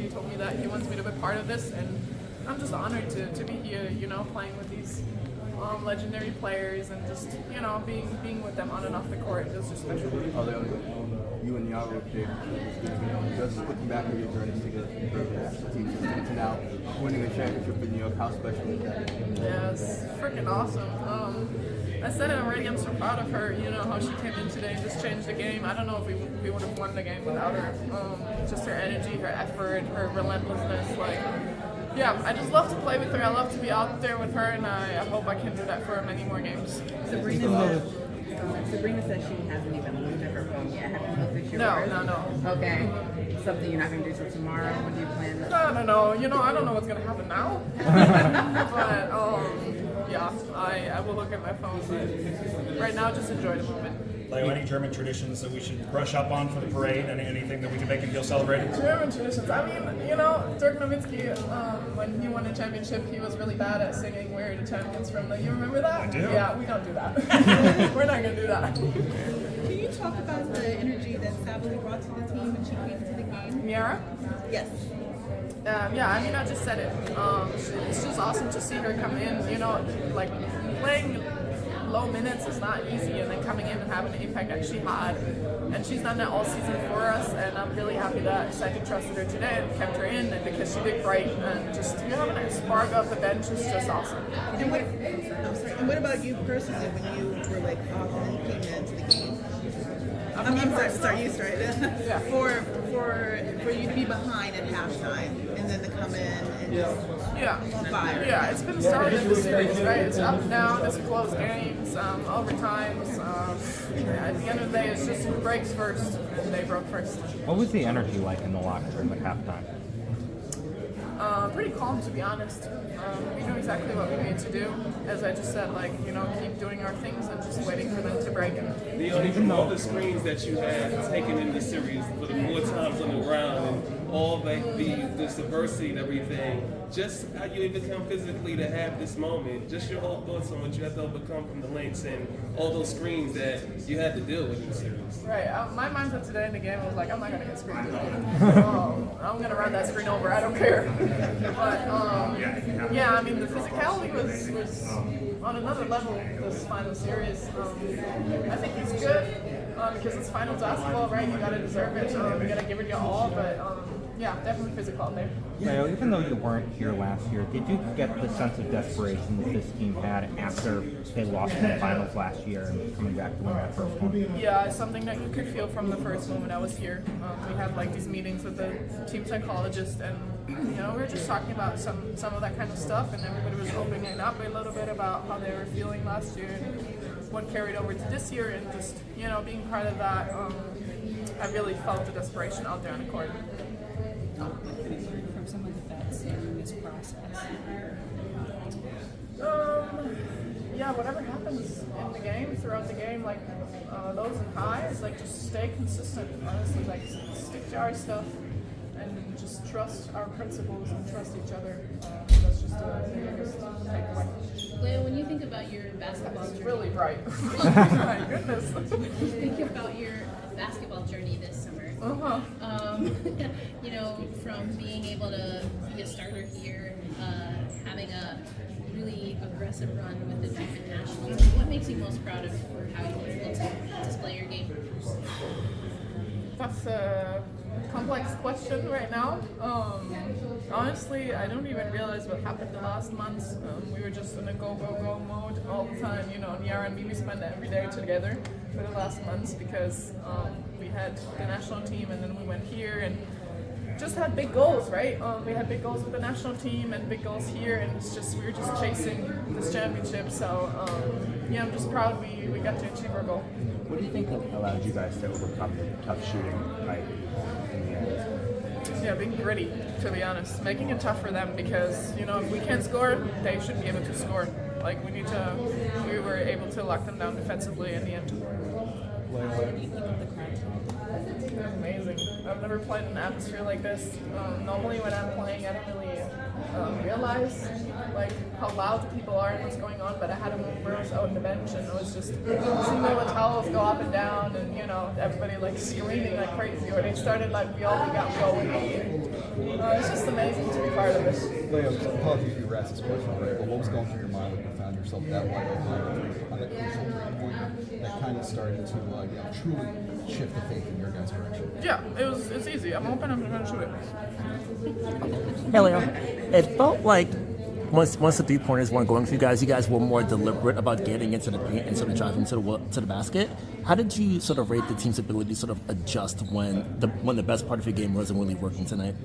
he told me that he wants me to be part of this, and I'm just honored to be here, you know, playing with these legendary players and just, you know, being with them on and off the court is just special. You and Yara were picked. Just looking back at your journey to get the national team to now winning a championship in New York, how special is that? Yeah, it's freaking awesome. I said it already, I'm so proud of her, you know, how she came in today and just changed the game. I don't know if we would have won the game without her. Just her energy, her effort, her relentlessness, like, yeah, I just love to play with her. I love to be out there with her, and I hope I can do that for many more games. Sabrina says she hasn't even looked at her phone yet. Have you looked at yours? No. Okay. Something you're not going to do till tomorrow? When do you plan? No. You know, I don't know what's going to happen now. But, yeah, I will look at my phone. But right now, just enjoy the moment. Like any German traditions that we should brush up on for the parade, and anything that we can make him feel celebrated? German traditions. I mean, you know, Dirk Nowitzki, when he won the championship, he was really bad at singing "Where Are the Champions From." Like, you remember that? I do. Yeah, we don't do that. We're not gonna do that. Can you talk about the energy that Sabali brought to the team when she came to the game? Miara? Yes. Yeah, I mean, I just said it. It's just awesome to see her come in. You know, like playing low minutes is not easy, and then coming in and having the impact that she had. And she's done that all season for us, and I'm really happy that Second trusted her today and kept her in, and because she did great. And just, you know, having a spark off the bench is just awesome. And what about you personally when you were like off and then came into the game? I'm sorry, you started. Yeah. For you to be behind at halftime and then to come in and just fire. Yeah, it's been started in the series, right? It's up and down, it's close games, overtimes. At the end of the day, it's just who breaks first, and they broke first. What was the energy like in the locker room at halftime? Pretty calm, to be honest. We knew exactly what we needed to do. As I just said, like, you know, keep doing our things and just waiting for them to break. Leonie, from all the screens that you had taken in the series for the 4 times on the ground and all the subversity and everything, just how you overcome physically to have this moment, just your whole thoughts on what you have to overcome from the Lynx and all those screens that you had to deal with in the series. Right. My mindset today in the game was like, I'm not going to get screened today. I'm going to run that screen over. I don't care. But, yeah, I mean, the physicality was on another level this final series. I think it's good because it's finals basketball, right? You got to deserve it. You got to give it your all. But, yeah, definitely physical out there. Leo, even though you weren't here last year, did you get the sense of desperation that this team had after they lost in the finals last year and coming back to win that first one? Yeah, it's something that you could feel from the first moment I was here. We had like these meetings with the team psychologist, and you know, we were just talking about some of that kind of stuff, and everybody was opening up a little bit about how they were feeling last year and what carried over to this year, and just, you know, being part of that, I really felt the desperation out there on the court. From some of the vets in this process? Yeah, whatever happens in the game, throughout the game, like lows and highs, like just stay consistent, honestly, like stick to our stuff and just trust our principles and trust each other. That's just the biggest takeaway. Leo, when you think about your basketball It's journey, really bright. My goodness. think about your basketball journey this summer. You know, from being able to be a starter here, having a really aggressive run with the junior nationals, what makes you most proud of for how you were able to display your game? That's a complex question right now. Honestly, I don't even realize what happened the last months. We were just in a go mode all the time. You know, Yara and me, we spent every day together for the last months because we had the national team and then we went here and just had big goals, right? We had big goals with the national team and big goals here, and it's just we were just chasing this championship. So yeah, I'm just proud we got to achieve our goal. What do you think allowed you guys to overcome the tough shooting fight in the end? Yeah, being gritty, to be honest. Making it tough for them because, you know, if we can't score, they should be able to score. Like, we were able to lock them down defensively in the end. What do you think of the crowd? It was amazing. I've never played in an atmosphere like this. Normally when I'm playing, I don't really realize like how loud the people are and what's going on, but I had a moment where I was out on the bench and it was just seeing all the towels go up and down and, you know, everybody like screaming like crazy, or they started like, we all lead. It's just amazing to be part of this. Leo, apologies if you were asked this question already, but what was going through your mind when you found yourself that wide open on the crucial three-point that kind of started to truly shift the faith in your guys' direction? Yeah, it's easy. I'm open, I'm going to shoot it. Hey, Leo. It felt like once the three-pointers weren't going for you guys were more deliberate about getting into the paint and sort of driving to the basket. How did you sort of rate the team's ability to sort of adjust when the best part of your game wasn't really working tonight?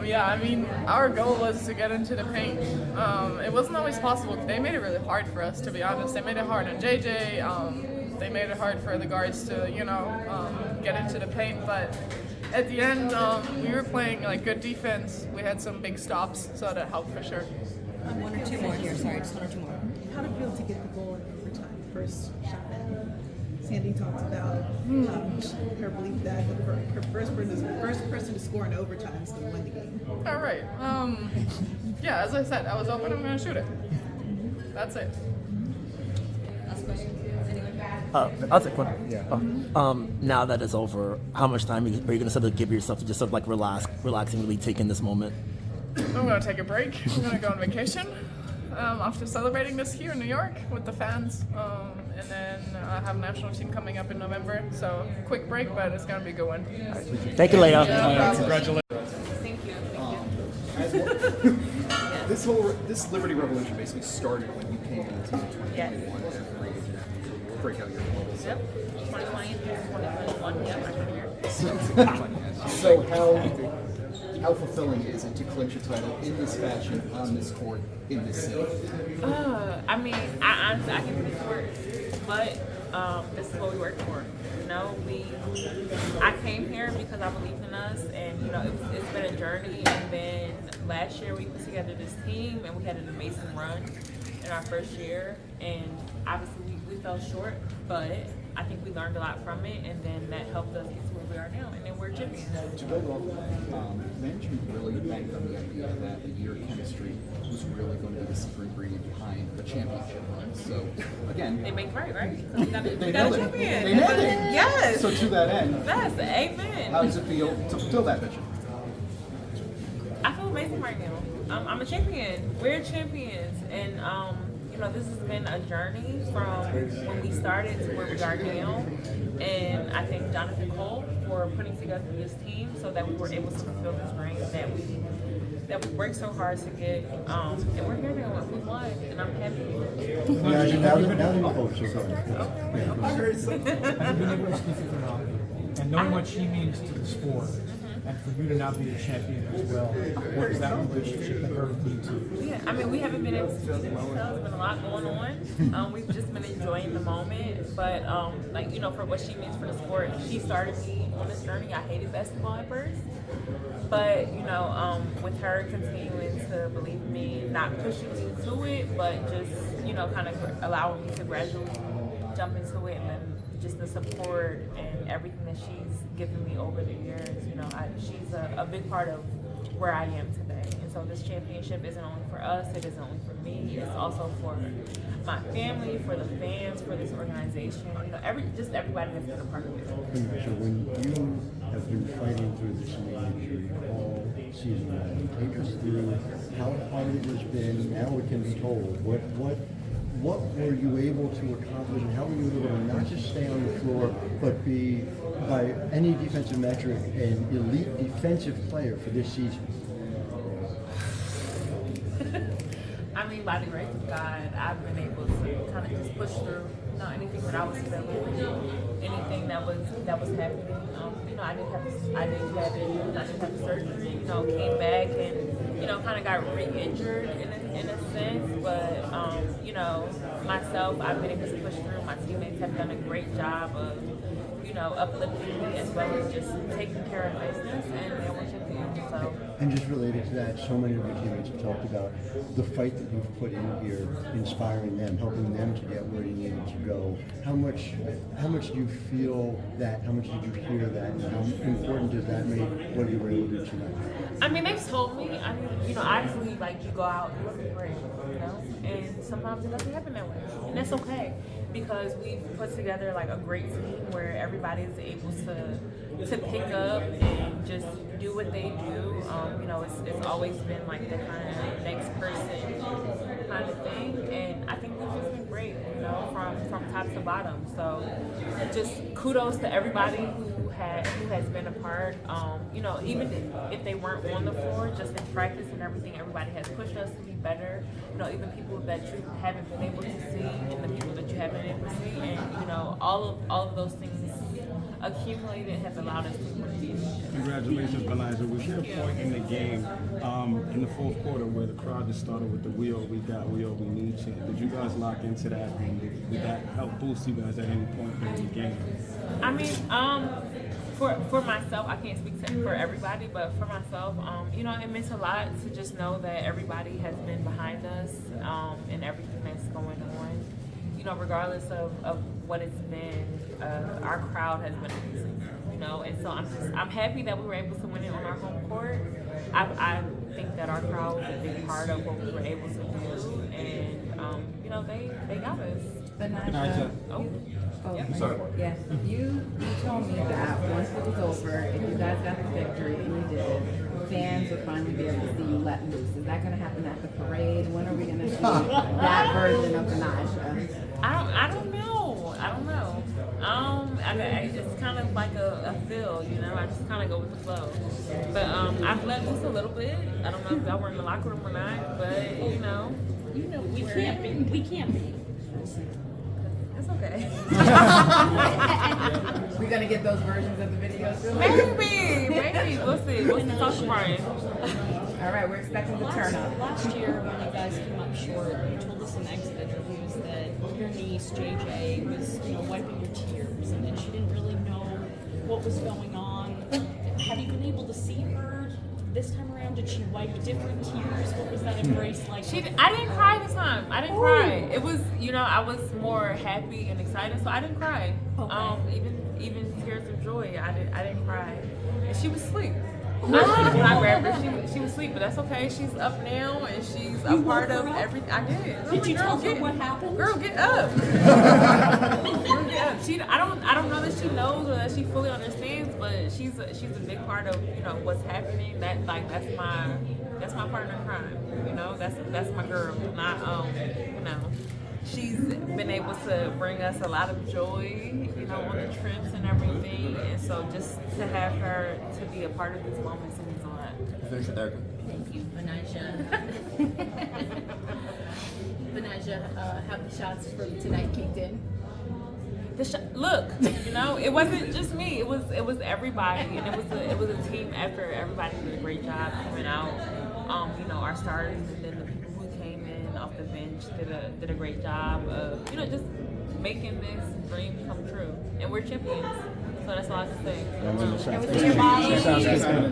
Yeah, I mean, our goal was to get into the paint. It wasn't always possible. They made it really hard for us, to be honest. They made it hard on JJ. They made it hard for the guards to, get into the paint. But at the end, we were playing like good defense. We had some big stops, so that helped for sure. One or two more here. Sorry, just one or two more. How did it feel to get the goal in overtime? First shot. Sandy talked about her belief that her first person to score in overtime is going to win the game. All right. Yeah, as I said, I was open. I'm going to shoot it. That's it. Last question. I'll take one. Yeah. Now that it's over, how much time are you going to sort of give yourself to just sort of like relax and really take in this moment? I'm going to take a break. I'm going to go on vacation after celebrating this here in New York with the fans. And then I have a national team coming up in November. So quick break, but it's going to be a good one. Thank you, Leo. Congratulations. Thank you. This Liberty Revolution basically started when you came into the team in 2021 as a free agent. Breakout year. Yep. 2020 2021. Yep. I'm here. So how fulfilling is it to clinch a title in this fashion, on this court, in this city? I mean, I honestly, I can speak for it, but this is what we work for. I came here because I believe in us, and it's been a journey. And then last year we put together this team, and we had an amazing run in our first year. And obviously we fell short, but I think we learned a lot from it, and then that helped us get to where we are now, and then we're champions. To build off that, management really banked on the idea that the year chemistry was really going to be the secret ingredient behind the championship run. So, again... They make right? We got a champion. They nailed it. Yes. So to that end... Yes, amen. How does it feel to fulfill that vision? I feel amazing right now. I'm a champion. We're champions, and this has been a journey from when we started to where we are now. And I thank Jonathan Cole for putting together this team so that we were able to fulfill this dream that we worked so hard to get. And we're here now, and we won, and I'm happy. And knowing what she means to the sport, and for you to now be a champion as well, what is that relationship and her mean to you? Yeah, I mean, we haven't been able to speak details. There's been a lot going on. We've just been enjoying the moment. But, for what she means for the sport, she started me on this journey. I hated basketball at first. But, with her continuing to believe in me, not pushing me to it, but just, kind of allowing me to gradually jump into it, and then just the support and everything that she's given me over the years, she's a big part of where I am today. And so this championship isn't only for us, it isn't only for me, it's also for my family, for the fans, for this organization, everybody that's been a part of it. So when you have been fighting through this injury all season long, take us through how hard it has been, now it can be told. What were you able to accomplish, and how were you able to not just stay on the floor, but be, by any defensive metric, an elite defensive player for this season? I mean, by the grace of God, I've been able to kind of just push through, anything that I was feeling, anything that was happening. I didn't have surgery. Came back and kind of got re-injured in a sense. But myself, I've been able to push through. My teammates have done a great job of you know, uplifting me as well as just taking care of business, and they were champions. So. And just related to that, so many of your teammates have talked about the fight that you've put in here, inspiring them, helping them to get where you needed to go. How much do you feel that? How much did you hear that? And how important does that make what you were able to do tonight? I mean, they've told me. I mean, you know, obviously, like you go out, you want to be great, you know, and sometimes it doesn't happen that way, and that's okay because we've put together like a great team where everybody is able to pick up and just do what they do. You know, it's always been like the kind of next person kind of thing, and I think this has been great, you know, from top to bottom. So just kudos to everybody who has been a part. You know, even if they weren't on the floor, just in practice and everything, everybody has pushed us to be better. You know, even people that you haven't been able to see and the people that you haven't been able to see, and you know, all of those things accumulated has allowed us to win. Congratulations, Betnijah. Was there a point in the game, in the fourth quarter, where the crowd just started with the "We all we got, we all we need" chant? Did you guys lock into that, and did that help boost you guys at any point during the game? I mean, for myself, I can't speak for everybody, but for myself, you know, it meant a lot to just know that everybody has been behind us and everything that's going on. You know, regardless of what it's been, our crowd has been amazing. You know, and so I'm happy that we were able to win it on our home court. I think that our crowd was a big part of what we were able to do, and you know, they got us. Betnijah. Sorry. Yes, you told me that once it was over, if you guys got the victory, and you did, fans would finally be able to see you let loose. Is that going to happen at the parade? When are we going to see that version of Betnijah? I don't know. It's kind of like a feel, you know. I just kind of go with the flow. But I've let loose a little bit. I don't know if y'all were in the locker room or not, but you know, we can't be. We can't be. That's okay. We're gonna get those versions of the videos, really? Maybe. We'll see. We'll see. Talk to Brian. All right, we're expecting the turn up. Last year, when you guys came up short, you told us in exit interviews that your niece JJ was, you know, wiping your tears, and that she didn't really know what was going on. Have you been able to see her this time around? Did she wipe different tears? What was that embrace like? I didn't cry this time. I didn't cry. It was, you know, I was more happy and excited, so I didn't cry. Okay. Even tears of joy, I didn't cry. And she was asleep. When I grabbed her, she was asleep, but that's okay. She's up now, and she's a part of everything. I did. Did you tell her what happened? Girl, get up. Girl, get up. I don't know that she knows or that she fully understands, but she's a big part of, you know, what's happening. That's my partner in crime. You know, that's my girl. Not you know. She's been able to bring us a lot of joy, you know, on the trips and everything. And so just to have her to be a part of these moments means a lot. Finish with Erica. Thank you, Betnijah. Betnijah, have the shots from tonight kicked in? Look, you know, it wasn't just me. It was everybody, and it was a team effort. Everybody did a great job coming out. You know, our starters and then the people who came in off the bench did a great job of, you know, just making this dream come true. And we're champions, so that's all I have to say.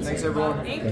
Thanks, everyone. Thank you.